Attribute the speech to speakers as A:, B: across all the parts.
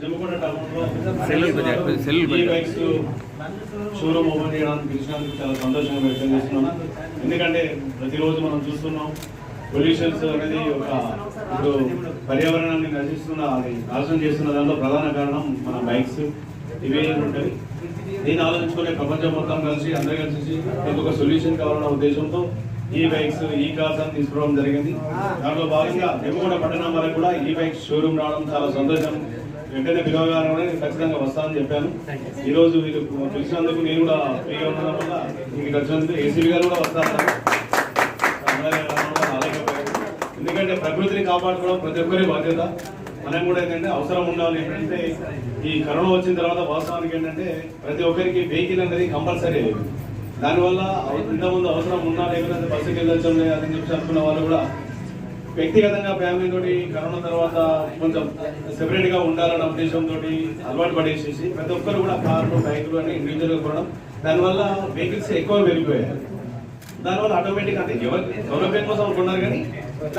A: జమ్మకొండ టౌన్లో bikes showroom open చేయడానికి పిలిచినందుకు చాలా సంతోషంగా వ్యక్తం చేస్తున్నాం. ఎందుకంటే ప్రతిరోజు మనం చూస్తున్నాం పొల్యూషన్స్ అనేది ఇప్పుడు పర్యావరణాన్ని నాశనం చేస్తున్న దాంట్లో ప్రధాన కారణం మన బైక్స్ ఇవే ఉంటాయి. దీన్ని ఆలోచించుకునే ప్రపంచం మొత్తం కలిసి అందరూ కలిసి ఒక సొల్యూషన్ కావాలన్న ఉద్దేశంతో ఈ బైక్స్ ఈ కార్స్ అని తీసుకోవడం జరిగింది. దాంట్లో భాగంగా జమ్మకొండ పట్టణం వరకు కూడా ఈ బైక్స్ షోరూమ్ రావడం చాలా సంతోషం. వెంటనే పిలవగానే ఖచ్చితంగా వస్తానని చెప్పాను. ఈ రోజు మీరు పిలిచినందుకు నేను కూడా ఫ్రీగా ఉండడం వల్ల మీకు వచ్చినందుకు ఏసీబీ గారు కూడా వస్తాను. ఎందుకంటే ప్రకృతిని కాపాడుకోవడం ప్రతి ఒక్కరి బాధ్యత. మనం కూడా ఏంటంటే అవసరం ఉండాలి. ఏంటంటే ఈ కరోనా వచ్చిన తర్వాత వాస్తవానికి ఏంటంటే ప్రతి ఒక్కరికి వెహికల్ అనేది కంపల్సరీ. దానివల్ల ఇంతకుముందు అవసరం ఉన్నా లేకపోతే బస్సుకి వెళ్ళొచ్చం లేదని చెప్పి అనుకున్న వాళ్ళు కూడా వ్యక్తిగతంగా ఫ్యామిలీ తోటి కరోనా తర్వాత కొంచెం సెపరేట్ గా ఉండాలన్న ఉద్దేశంతో అలవాటు పడేసేసి ప్రతి ఒక్కరు కూడా కార్లు బైకులు అని ఇండివిజువల్ గా కొనడం, దానివల్ల వెహికల్స్ ఎక్కువ పెరిగిపోయాయి. దానివల్ల ఆటోమేటిక్ అంటే ఎవరు సౌలభ్యం కోసం కొన్నారు కానీ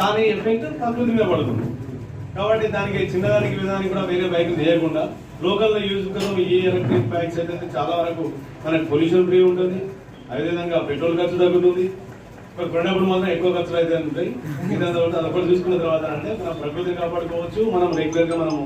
A: దాని ఎఫెక్ట్ ప్రకృతి మీద పడుతుంది. కాబట్టి దానికి చిన్నదానికి విధానికి కూడా వేరే బైకులు చేయకుండా లోకల్ యూజ్ కోసం ఈ ఎలక్ట్రిక్ బైక్స్ అయితే చాలా వరకు మనకు పొల్యూషన్ ఫ్రీ ఉంటుంది. అదేవిధంగా పెట్రోల్ ఖర్చు తగ్గుతుంది. కొన్నప్పుడు మాత్రం ఎక్కువ ఖర్చులు అయితే ఉంటాయి. ఇదంతా అదొకటి చూసుకున్న తర్వాత అంటే మనం ప్రకృతిని కాపాడుకోవచ్చు. మనం రెగ్యులర్ గా మనము